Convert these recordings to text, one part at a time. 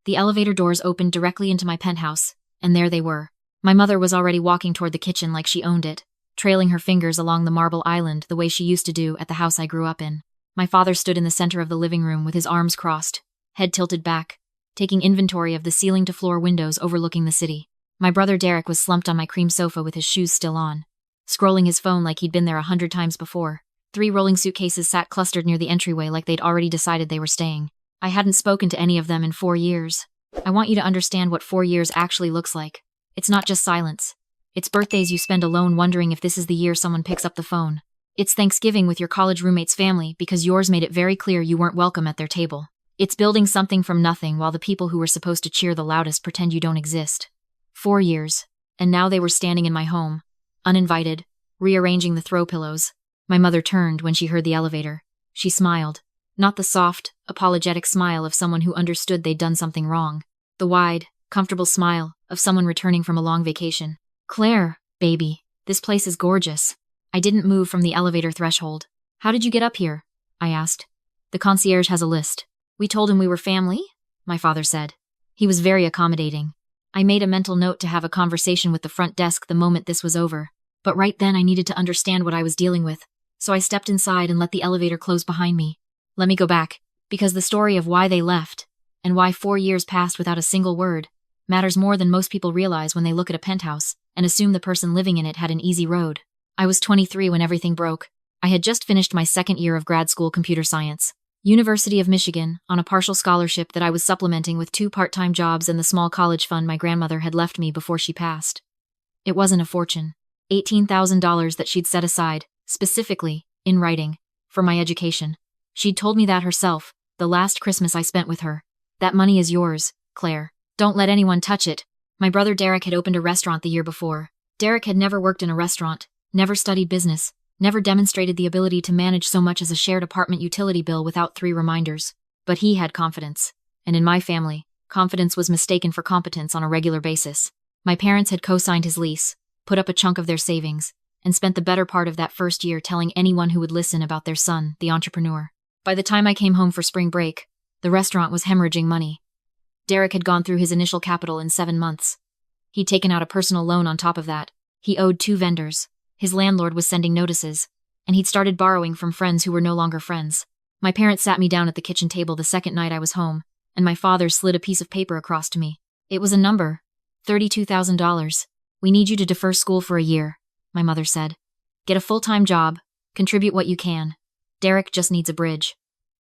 The elevator doors opened directly into my penthouse, and there they were. My mother was already walking toward the kitchen like she owned it, trailing her fingers along the marble island the way she used to do at the house I grew up in. My father stood in the center of the living room with his arms crossed, head tilted back, taking inventory of the ceiling-to-floor windows overlooking the city. My brother Derek was slumped on my cream sofa with his shoes still on, scrolling his phone like he'd been there 100 times before. 3 rolling suitcases sat clustered near the entryway like they'd already decided they were staying. I hadn't spoken to any of them in 4 years. I want you to understand what 4 years actually looks like. It's not just silence. It's birthdays you spend alone wondering if this is the year someone picks up the phone. It's Thanksgiving with your college roommate's family because yours made it very clear you weren't welcome at their table. It's building something from nothing while the people who were supposed to cheer the loudest pretend you don't exist. 4 years. And now they were standing in my home, uninvited, rearranging the throw pillows. My mother turned when she heard the elevator. She smiled. Not the soft, apologetic smile of someone who understood they'd done something wrong. The wide, comfortable smile of someone returning from a long vacation. "Claire, baby, this place is gorgeous." I didn't move from the elevator threshold. "How did you get up here?" I asked. "The concierge has a list. We told him we were family," my father said. He was very accommodating. I made a mental note to have a conversation with the front desk the moment this was over. But right then I needed to understand what I was dealing with, so I stepped inside and let the elevator close behind me. Let me go back, because the story of why they left, and why 4 years passed without a single word, matters more than most people realize when they look at a penthouse and assume the person living in it had an easy road. I was 23 when everything broke. I had just finished my 2nd year of grad school computer science. University of Michigan, on a partial scholarship that I was supplementing with 2 part-time jobs and the small college fund my grandmother had left me before she passed. It wasn't a fortune. $18,000 that she'd set aside, specifically, in writing, for my education. She'd told me that herself, the last Christmas I spent with her. "That money is yours, Claire. Don't let anyone touch it." My brother Derek had opened a restaurant the year before. Derek had never worked in a restaurant, never studied business, never demonstrated the ability to manage so much as a shared apartment utility bill without 3 reminders. But he had confidence. And in my family, confidence was mistaken for competence on a regular basis. My parents had co-signed his lease, put up a chunk of their savings, and spent the better part of that first year telling anyone who would listen about their son, the entrepreneur. By the time I came home for spring break, the restaurant was hemorrhaging money. Derek had gone through his initial capital in 7 months. He'd taken out a personal loan on top of that. He owed 2 vendors. His landlord was sending notices, and he'd started borrowing from friends who were no longer friends. My parents sat me down at the kitchen table the second night I was home, and my father slid a piece of paper across to me. It was a number. $32,000. "We need you to defer school for a year," my mother said. "Get a full-time job, contribute what you can. Derek just needs a bridge.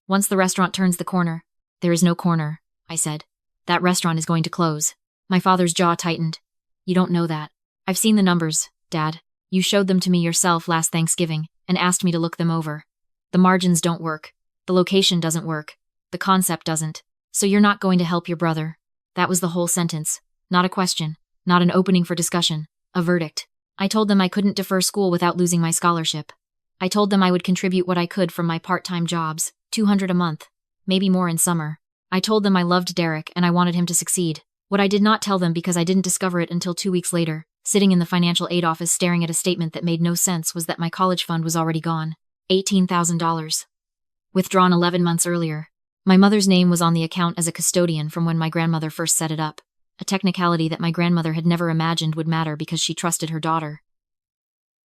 Once the restaurant turns the corner." "There is no corner," I said. "That restaurant is going to close." My father's jaw tightened. "You don't know that. I've seen the numbers, Dad. You showed them to me yourself last Thanksgiving and asked me to look them over. The margins don't work. The location doesn't work. The concept doesn't. So you're not going to help your brother." That was the whole sentence. Not a question. Not an opening for discussion. A verdict. I told them I couldn't defer school without losing my scholarship. I told them I would contribute what I could from my part-time jobs, $200 a month, maybe more in summer. I told them I loved Derek and I wanted him to succeed. What I did not tell them because I didn't discover it until 2 weeks later, sitting in the financial aid office staring at a statement that made no sense, was that my college fund was already gone. $18,000. Withdrawn 11 months earlier. My mother's name was on the account as a custodian from when my grandmother first set it up. A technicality that my grandmother had never imagined would matter because she trusted her daughter.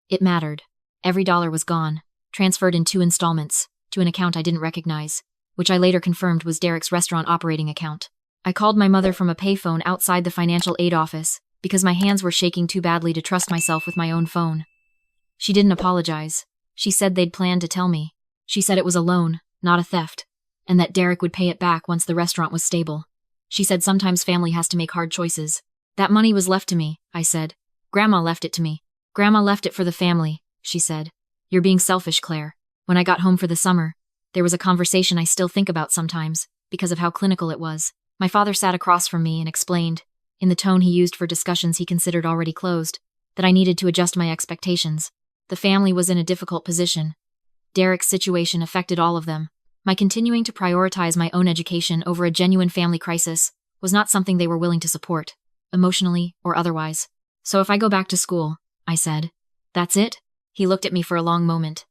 It mattered. Every dollar was gone, transferred in 2 installments, to an account I didn't recognize, which I later confirmed was Derek's restaurant operating account. I called my mother from a payphone outside the financial aid office because my hands were shaking too badly to trust myself with my own phone. She didn't apologize. She said they'd planned to tell me. She said it was a loan, not a theft, and that Derek would pay it back once the restaurant was stable. She said sometimes family has to make hard choices. "That money was left to me," I said. "Grandma left it to me." "Grandma left it for the family," she said. "You're being selfish, Claire." When I got home for the summer, there was a conversation I still think about sometimes, because of how clinical it was. My father sat across from me and explained, in the tone he used for discussions he considered already closed, that I needed to adjust my expectations. The family was in a difficult position. Derek's situation affected all of them. My continuing to prioritize my own education over a genuine family crisis was not something they were willing to support, emotionally or otherwise. "So if I go back to school," I said. "That's it?" He looked at me for a long moment.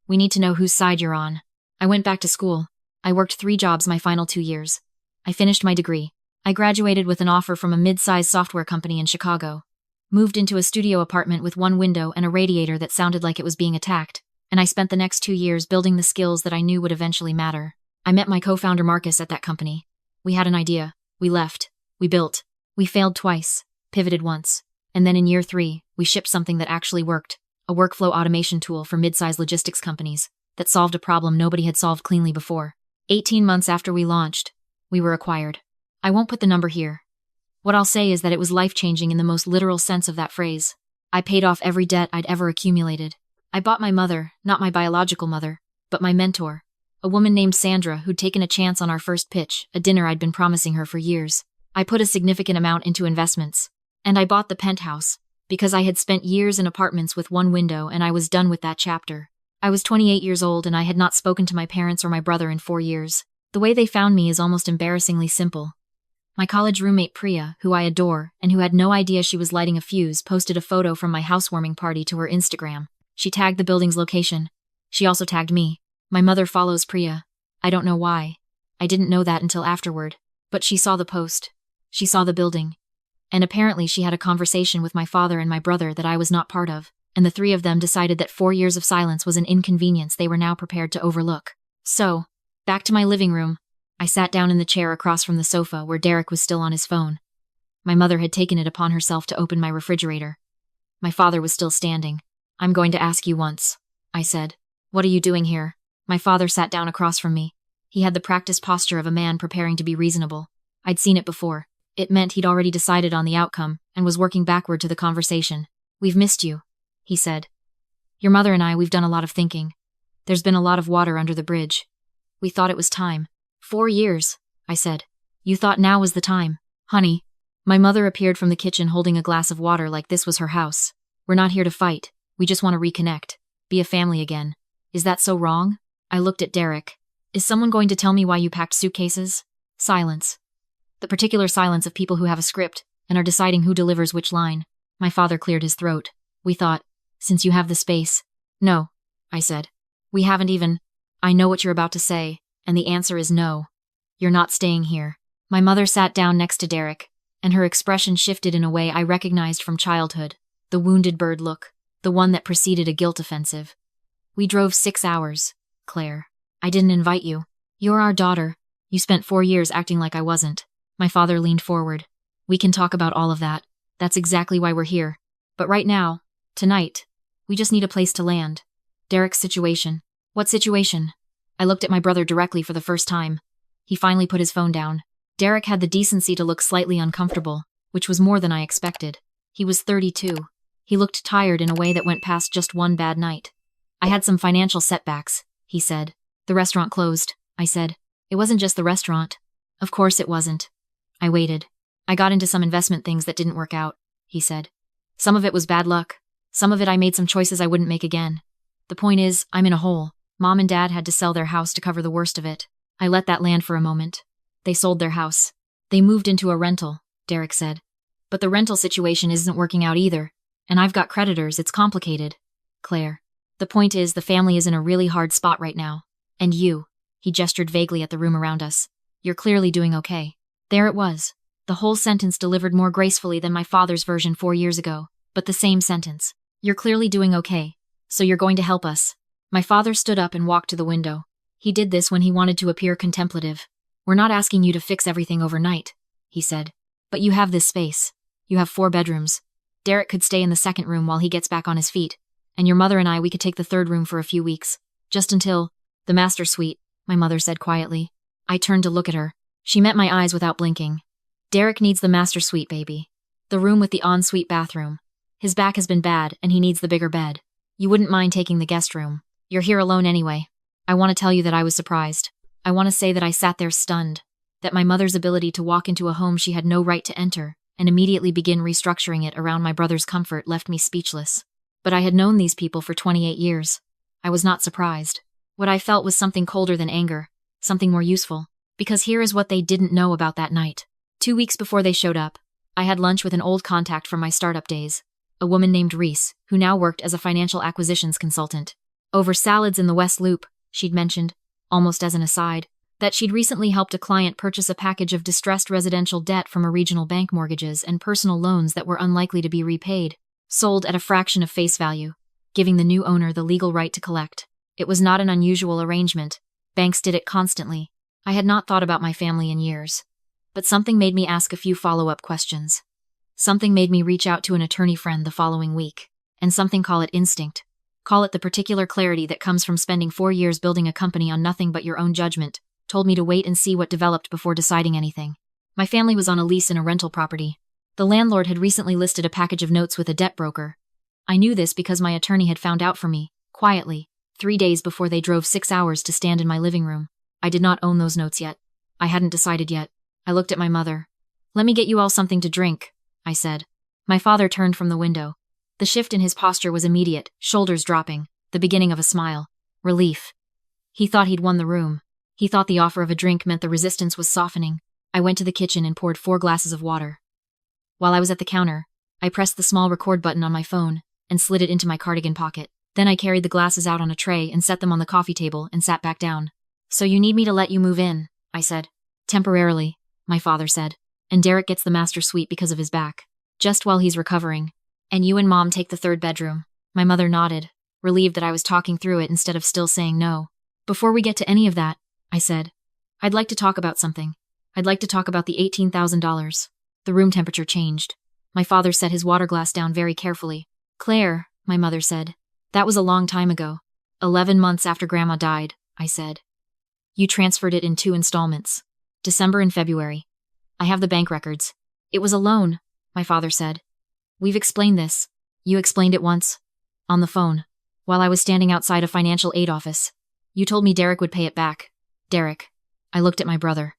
"We need to know whose side you're on." I went back to school. I worked 3 jobs my final 2 years. I finished my degree. I graduated with an offer from a mid-sized software company in Chicago. Moved into a studio apartment with one window and a radiator that sounded like it was being attacked, and I spent the next 2 years building the skills that I knew would eventually matter. I met my co-founder Marcus at that company. We had an idea. We left. We built. We failed twice. Pivoted once. And then in year 3, we shipped something that actually worked. A workflow automation tool for mid-sized logistics companies that solved a problem nobody had solved cleanly before. 18 months after we launched, we were acquired. I won't put the number here. What I'll say is that it was life-changing in the most literal sense of that phrase. I paid off every debt I'd ever accumulated. I bought my mother, not my biological mother, but my mentor, a woman named Sandra who'd taken a chance on our first pitch, a dinner I'd been promising her for years. I put a significant amount into investments. And I bought the Penthouse, because I had spent years in apartments with one window and I was done with that chapter. I was 28 years old and I had not spoken to my parents or my brother in 4 years. The way they found me is almost embarrassingly simple. My college roommate Priya, who I adore, and who had no idea she was lighting a fuse, posted a photo from my housewarming party to her Instagram. She tagged the building's location. She also tagged me. My mother follows Priya. I don't know why. I didn't know that until afterward. But she saw the post. She saw the building. And apparently she had a conversation with my father and my brother that I was not part of, and the 3 of them decided that 4 years of silence was an inconvenience they were now prepared to overlook. So, back to my living room. I sat down in the chair across from the sofa where Derek was still on his phone. My mother had taken it upon herself to open my refrigerator. My father was still standing. "I'm going to ask you once," I said. "What are you doing here?" My father sat down across from me. He had the practiced posture of a man preparing to be reasonable. I'd seen it before. It meant he'd already decided on the outcome and was working backward to the conversation. "We've missed you," he said. "Your mother and we've done a lot of thinking. There's been a lot of water under the bridge. We thought it was time." 4 years, I said. "You thought now was the time, honey." My mother appeared from the kitchen holding a glass of water like this was her house. "We're not here to fight. We just want to reconnect. Be a family again. Is that so wrong?" I looked at Derek. "Is someone going to tell me why you packed suitcases?" Silence. The particular silence of people who have a script and are deciding who delivers which line. My father cleared his throat. "We thought, since you have the space." "No," I said. "We haven't even." "I know what you're about to say, and the answer is no. You're not staying here." My mother sat down next to Derek, and her expression shifted in a way I recognized from childhood. The wounded bird look, the one that preceded a guilt offensive. "We drove 6 hours, Claire. I didn't invite you. You're our daughter. You spent 4 years acting like I wasn't." My father leaned forward. "We can talk about all of that. That's exactly why we're here. But right now, tonight, we just need a place to land." "Derek's situation." "What situation?" I looked at my brother directly for the first time. He finally put his phone down. Derek had the decency to look slightly uncomfortable, which was more than I expected. He was 32. He looked tired in a way that went past just one bad night. "I had some financial setbacks," he said. "The restaurant closed," I said. "It wasn't just the restaurant." "Of course it wasn't." I waited. "I got into some investment things that didn't work out," he said. "Some of it was bad luck. Some of it I made some choices I wouldn't make again. The point is, I'm in a hole. Mom and Dad had to sell their house to cover the worst of it. I let that land for a moment. They sold their house. They moved into a rental," Derek said. "But the rental situation isn't working out either. And I've got creditors, it's complicated. Claire. The point is, the family is in a really hard spot right now. And you," he gestured vaguely at the room around us. "You're clearly doing okay." There it was. The whole sentence delivered more gracefully than my father's version 4 years ago, but the same sentence. "You're clearly doing okay. So you're going to help us." My father stood up and walked to the window. He did this when he wanted to appear contemplative. "We're not asking you to fix everything overnight," he said. "But you have this space. You have 4 bedrooms. Derek could stay in the second room while he gets back on his feet. And your mother and we could take the third room for a few weeks. Just until—" "The master suite," my mother said quietly. I turned to look at her. She met my eyes without blinking. "Derek needs the master suite, baby. The room with the ensuite bathroom. His back has been bad, and he needs the bigger bed. You wouldn't mind taking the guest room. You're here alone anyway." I want to tell you that I was surprised. I want to say that I sat there stunned. That my mother's ability to walk into a home she had no right to enter and immediately begin restructuring it around my brother's comfort left me speechless. But I had known these people for 28 years. I was not surprised. What I felt was something colder than anger, something more useful. Because here is what they didn't know about that night. 2 weeks before they showed up, I had lunch with an old contact from my startup days, a woman named Reese, who now worked as a financial acquisitions consultant. Over salads in the West Loop, she'd mentioned, almost as an aside. that she'd recently helped a client purchase a package of distressed residential debt from a regional bank, mortgages and personal loans that were unlikely to be repaid, sold at a fraction of face value, giving the new owner the legal right to collect. It was not an unusual arrangement. Banks did it constantly. I had not thought about my family in years. But something made me ask a few follow-up questions. Something made me reach out to an attorney friend the following week. And something, call it instinct. Call it the particular clarity that comes from spending 4 years building a company on nothing but your own judgment, told me to wait and see what developed before deciding anything. My family was on a lease in a rental property. The landlord had recently listed a package of notes with a debt broker. I knew this because my attorney had found out for me, quietly, 3 days before they drove 6 hours to stand in my living room. I did not own those notes yet. I hadn't decided yet. I looked at my mother. "Let me get you all something to drink," I said. My father turned from the window. The shift in his posture was immediate, shoulders dropping, the beginning of a smile. Relief. He thought he'd won the room. He thought the offer of a drink meant the resistance was softening. I went to the kitchen and poured 4 glasses of water. While I was at the counter, I pressed the small record button on my phone and slid it into my cardigan pocket. Then I carried the glasses out on a tray and set them on the coffee table and sat back down. "So you need me to let you move in," I said. "Temporarily," my father said. "And Derek gets the master suite because of his back. Just while he's recovering. And you and Mom take the 3rd bedroom." My mother nodded, relieved that I was talking through it instead of still saying no. "Before we get to any of that," I said, "I'd like to talk about something. I'd like to talk about the $18,000. The room temperature changed. My father set his water glass down very carefully. "Claire," my mother said. "That was a long time ago. 11 months after Grandma died," I said. "You transferred it in 2 installments. December and February. I have the bank records." "It was a loan," my father said. "We've explained this. You explained it once. On the phone. While I was standing outside a financial aid office. You told me Derek would pay it back." "Derek." I looked at my brother.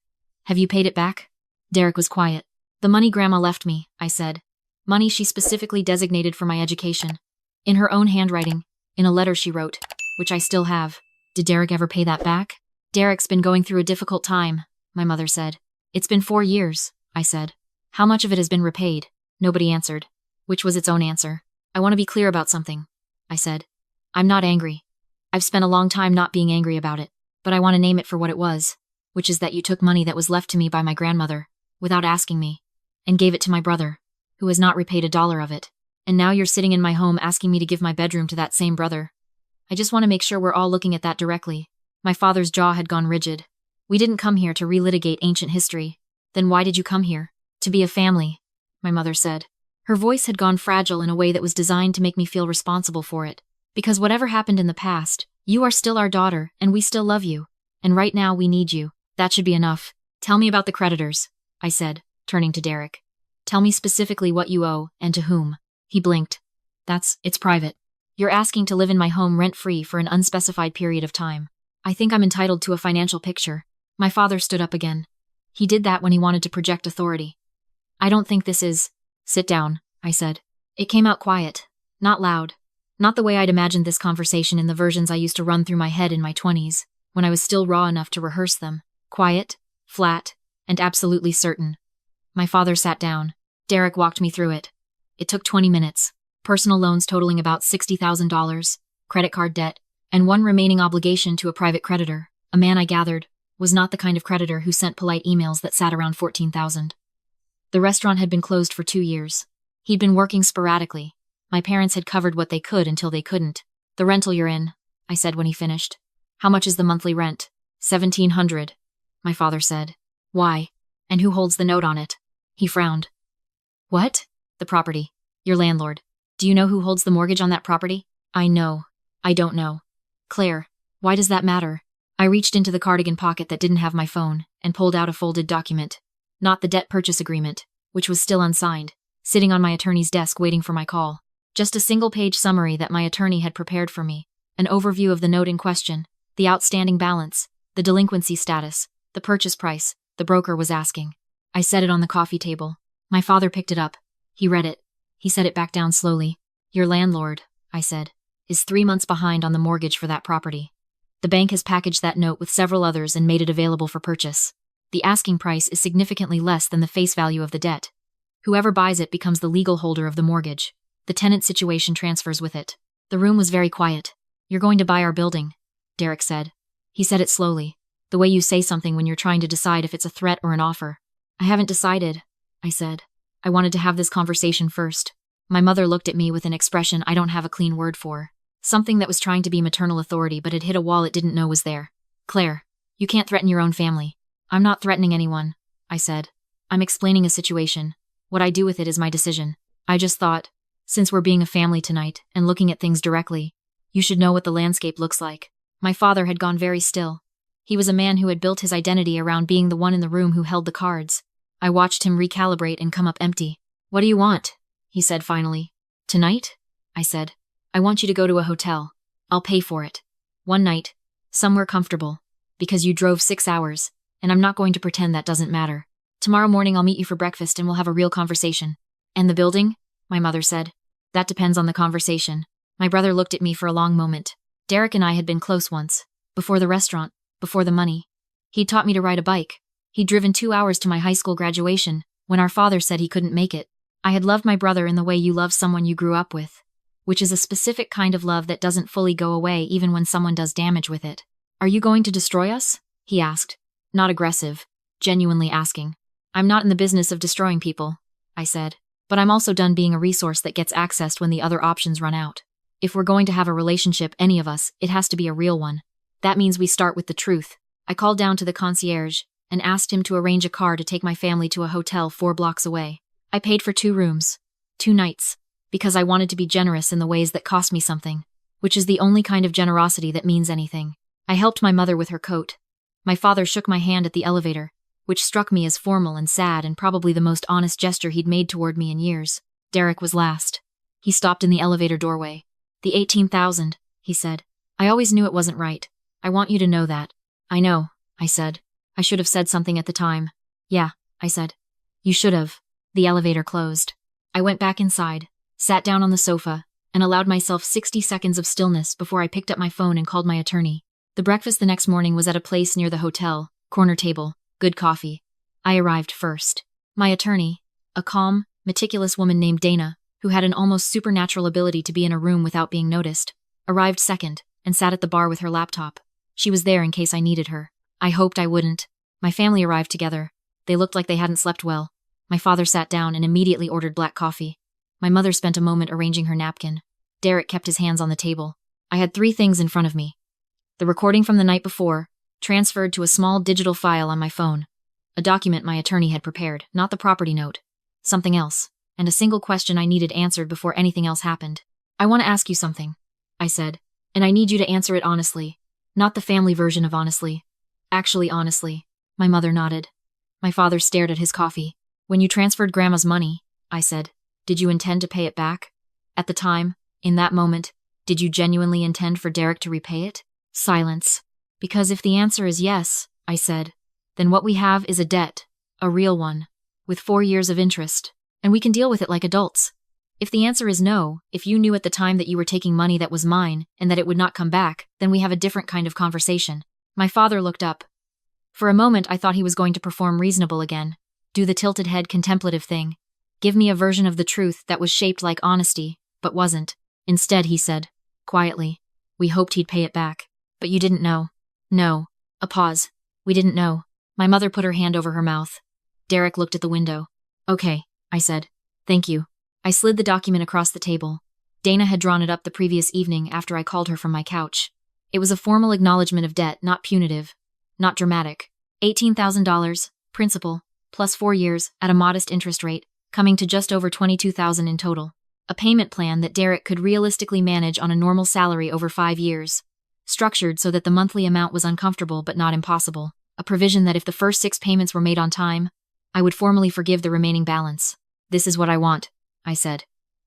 "Have you paid it back?" Derek was quiet. "The money Grandma left me," I said. "Money she specifically designated for my education. In her own handwriting, in a letter she wrote, which I still have." "Did Derek ever pay that back?" "Derek's been going through a difficult time," my mother said. "It's been 4 years," I said. "How much of it has been repaid?" Nobody answered, which was its own answer. "I want to be clear about something," I said. "I'm not angry. I've spent a long time not being angry about it, but I want to name it for what it was, which is that you took money that was left to me by my grandmother, without asking me, and gave it to my brother, who has not repaid a dollar of it. And now you're sitting in my home asking me to give my bedroom to that same brother. I just want to make sure we're all looking at that directly." My father's jaw had gone rigid. "We didn't come here to relitigate ancient history. Then why did you come here?" "To be a family," my mother said. Her voice had gone fragile in a way that was designed to make me feel responsible for it. "Because whatever happened in the past, you are still our daughter, and we still love you. And right now we need you. That should be enough." "Tell me about the creditors," I said, turning to Derek. "Tell me specifically what you owe, and to whom." He blinked. It's private. You're asking to live in my home rent-free for an unspecified period of time. I think I'm entitled to a financial picture." My father stood up again. He did that when he wanted to project authority. "I don't think this is—" "Sit down," I said. It came out quiet, not loud. Not the way I'd imagined this conversation in the versions I used to run through my head in my 20s, when I was still raw enough to rehearse them. Quiet, flat, and absolutely certain. My father sat down. Derek walked me through it. It took 20 minutes. Personal loans totaling about $60,000, credit card debt, and one remaining obligation to a private creditor, a man I gathered was not the kind of creditor who sent polite emails that sat around 14,000. The restaurant had been closed for 2 years. He'd been working sporadically. My parents had covered what they could until they couldn't. "The rental you're in," I said when he finished. "How much is the monthly rent?" $1,700, my father said. "Why? And who holds the note on it?" He frowned. "What?" "The property. Your landlord. Do you know who holds the mortgage on that property?" "I know. I don't know." "Claire, why does that matter?" I reached into the cardigan pocket that didn't have my phone and pulled out a folded document. Not the debt purchase agreement, which was still unsigned, sitting on my attorney's desk waiting for my call. Just a single-page summary that my attorney had prepared for me. An overview of the note in question, the outstanding balance, the delinquency status, the purchase price the broker was asking. I set it on the coffee table. My father picked it up. He read it. He set it back down slowly. "Your landlord," I said, "is 3 months behind on the mortgage for that property. The bank has packaged that note with several others and made it available for purchase. The asking price is significantly less than the face value of the debt. Whoever buys it becomes the legal holder of the mortgage. The tenant situation transfers with it." The room was very quiet. "You're going to buy our building," Derek said. He said it slowly. The way you say something when you're trying to decide if it's a threat or an offer. I haven't decided, I said. I wanted to have this conversation first. My mother looked at me with an expression I don't have a clean word for. Something that was trying to be maternal authority but had hit a wall it didn't know was there. Claire, you can't threaten your own family. I'm not threatening anyone, I said. I'm explaining a situation. What I do with it is my decision. I just thought, since we're being a family tonight and looking at things directly, you should know what the landscape looks like. My father had gone very still. He was a man who had built his identity around being the one in the room who held the cards. I watched him recalibrate and come up empty. What do you want? He said finally. Tonight? I said. I want you to go to a hotel. I'll pay for it. One night. Somewhere comfortable. Because you drove 6 hours, and I'm not going to pretend that doesn't matter. Tomorrow morning I'll meet you for breakfast and we'll have a real conversation. And the building? My mother said. That depends on the conversation. My brother looked at me for a long moment. Derek and I had been close once. Before the restaurant. Before the money. He'd taught me to ride a bike. He'd driven 2 hours to my high school graduation, when our father said he couldn't make it. I had loved my brother in the way you love someone you grew up with. Which is a specific kind of love that doesn't fully go away even when someone does damage with it. Are you going to destroy us? He asked. Not aggressive. Genuinely asking. I'm not in the business of destroying people, I said. But I'm also done being a resource that gets accessed when the other options run out. If we're going to have a relationship, any of us, it has to be a real one. That means we start with the truth. I called down to the concierge and asked him to arrange a car to take my family to a hotel 4 blocks away. I paid for 2 rooms, 2 nights, because I wanted to be generous in the ways that cost me something, which is the only kind of generosity that means anything. I helped my mother with her coat. My father shook my hand at the elevator, which struck me as formal and sad and probably the most honest gesture he'd made toward me in years. Derek was last. He stopped in the elevator doorway. The 18,000, he said. I always knew it wasn't right. I want you to know that. I know, I said. I should have said something at the time. Yeah, I said. You should have. The elevator closed. I went back inside, sat down on the sofa, and allowed myself 60 seconds of stillness before I picked up my phone and called my attorney. The breakfast the next morning was at a place near the hotel, corner table, good coffee. I arrived first. My attorney, a calm, meticulous woman named Dana, who had an almost supernatural ability to be in a room without being noticed, arrived second and sat at the bar with her laptop. She was there in case I needed her. I hoped I wouldn't. My family arrived together. They looked like they hadn't slept well. My father sat down and immediately ordered black coffee. My mother spent a moment arranging her napkin. Derek kept his hands on the table. I had 3 things in front of me. The recording from the night before, transferred to a small digital file on my phone. A document my attorney had prepared, not the property note. Something else. And a single question I needed answered before anything else happened. I want to ask you something, I said. And I need you to answer it honestly. Not the family version of honestly. Actually honestly. My mother nodded. My father stared at his coffee. When you transferred Grandma's money, I said, did you intend to pay it back? At the time, in that moment, did you genuinely intend for Derek to repay it? Silence. Because if the answer is yes, I said, then what we have is a debt, a real one, with 4 years of interest, and we can deal with it like adults. If the answer is no, if you knew at the time that you were taking money that was mine and that it would not come back, then we have a different kind of conversation. My father looked up. For a moment I thought he was going to perform reasonable again, do the tilted head contemplative thing, give me a version of the truth that was shaped like honesty, but wasn't. Instead, he said, quietly, we hoped he'd pay it back. But you didn't know. No. A pause. We didn't know. My mother put her hand over her mouth. Derek looked at the window. Okay, I said. Thank you. I slid the document across the table. Dana had drawn it up the previous evening after I called her from my couch. It was a formal acknowledgement of debt, not punitive, not dramatic. $18,000, principal, plus 4 years, at a modest interest rate, coming to just over $22,000 in total. A payment plan that Derek could realistically manage on a normal salary over 5 years. Structured so that the monthly amount was uncomfortable but not impossible. A provision that if the first 6 payments were made on time, I would formally forgive the remaining balance. This is what I want, I said.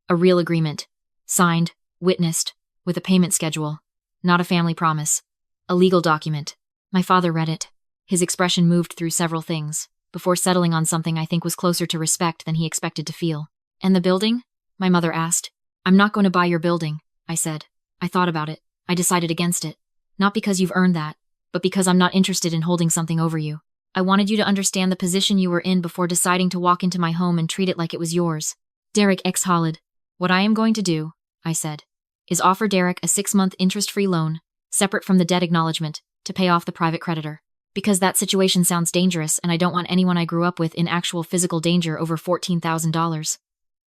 A real agreement. Signed, witnessed, with a payment schedule. Not a family promise. A legal document. My father read it. His expression moved through several things, before settling on something I think was closer to respect than he expected to feel. And the building? My mother asked. I'm not going to buy your building, I said. I thought about it. I decided against it. Not because you've earned that, but because I'm not interested in holding something over you. I wanted you to understand the position you were in before deciding to walk into my home and treat it like it was yours. Derek exhaled. What I am going to do, I said, is offer Derek a 6-month interest-free loan, separate from the debt acknowledgement, to pay off the private creditor. Because that situation sounds dangerous and I don't want anyone I grew up with in actual physical danger over $14,000.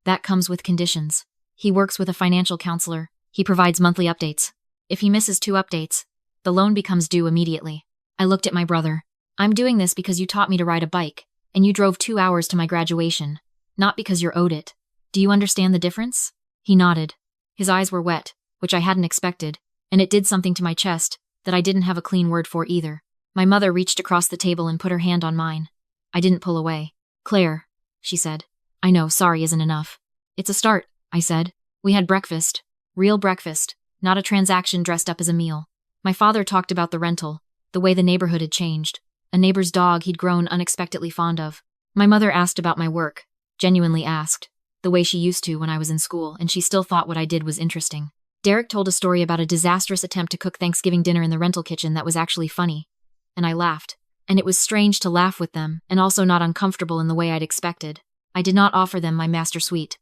That comes with conditions. He works with a financial counselor. He provides monthly updates. If he misses 2 updates, the loan becomes due immediately. I looked at my brother. I'm doing this because you taught me to ride a bike, and you drove 2 hours to my graduation, not because you're owed it. Do you understand the difference? He nodded. His eyes were wet, which I hadn't expected, and it did something to my chest that I didn't have a clean word for either. My mother reached across the table and put her hand on mine. I didn't pull away. Claire, she said. I know, sorry isn't enough. It's a start, I said. We had breakfast. Real breakfast, not a transaction dressed up as a meal. My father talked about the rental, the way the neighborhood had changed, a neighbor's dog he'd grown unexpectedly fond of. My mother asked about my work, genuinely asked, the way she used to when I was in school, and she still thought what I did was interesting. Derek told a story about a disastrous attempt to cook Thanksgiving dinner in the rental kitchen that was actually funny, and I laughed. And it was strange to laugh with them, and also not uncomfortable in the way I'd expected. I did not offer them my master suite.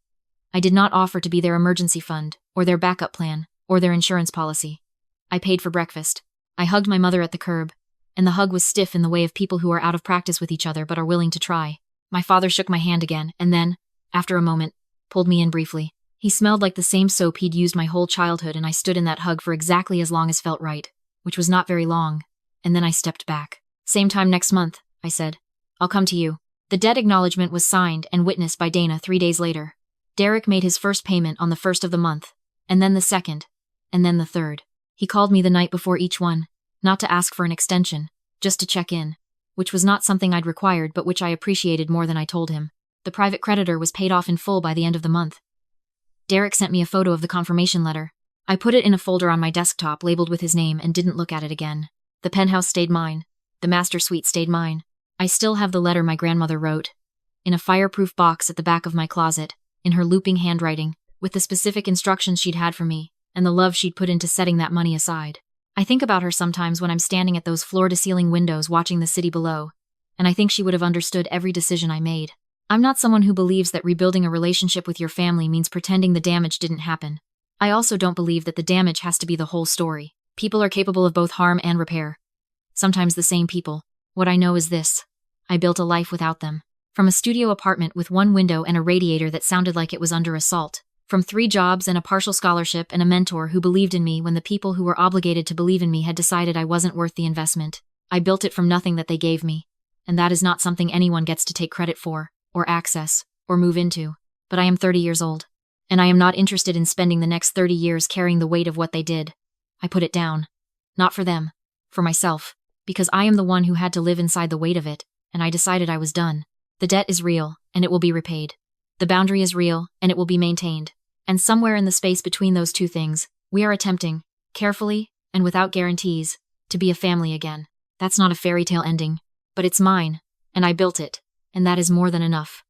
I did not offer to be their emergency fund, or their backup plan, or their insurance policy. I paid for breakfast. I hugged my mother at the curb, and the hug was stiff in the way of people who are out of practice with each other but are willing to try. My father shook my hand again, and then, after a moment, pulled me in briefly. He smelled like the same soap he'd used my whole childhood, and I stood in that hug for exactly as long as felt right, which was not very long, and then I stepped back. Same time next month, I said. I'll come to you. The debt acknowledgement was signed and witnessed by Dana 3 days later. Derek made his first payment on the 1st of the month, and then the 2nd, and then the 3rd. He called me the night before each one, not to ask for an extension, just to check in, which was not something I'd required but which I appreciated more than I told him. The private creditor was paid off in full by the end of the month. Derek sent me a photo of the confirmation letter. I put it in a folder on my desktop labeled with his name and didn't look at it again. The penthouse stayed mine. The master suite stayed mine. I still have the letter my grandmother wrote, in a fireproof box at the back of my closet, in her looping handwriting, with the specific instructions she'd had for me, and the love she'd put into setting that money aside. I think about her sometimes when I'm standing at those floor-to-ceiling windows watching the city below, and I think she would have understood every decision I made. I'm not someone who believes that rebuilding a relationship with your family means pretending the damage didn't happen. I also don't believe that the damage has to be the whole story. People are capable of both harm and repair. Sometimes the same people. What I know is this. I built a life without them. From a studio apartment with 1 window and a radiator that sounded like it was under assault. From 3 jobs and a partial scholarship and a mentor who believed in me when the people who were obligated to believe in me had decided I wasn't worth the investment. I built it from nothing that they gave me. And that is not something anyone gets to take credit for, or access, or move into. But I am 30 years old. And I am not interested in spending the next 30 years carrying the weight of what they did. I put it down. Not for them. For myself. Because I am the one who had to live inside the weight of it, and I decided I was done. The debt is real, and it will be repaid. The boundary is real, and it will be maintained. And somewhere in the space between those 2 things, we are attempting, carefully, and without guarantees, to be a family again. That's not a fairy tale ending, but it's mine, and I built it, and that is more than enough.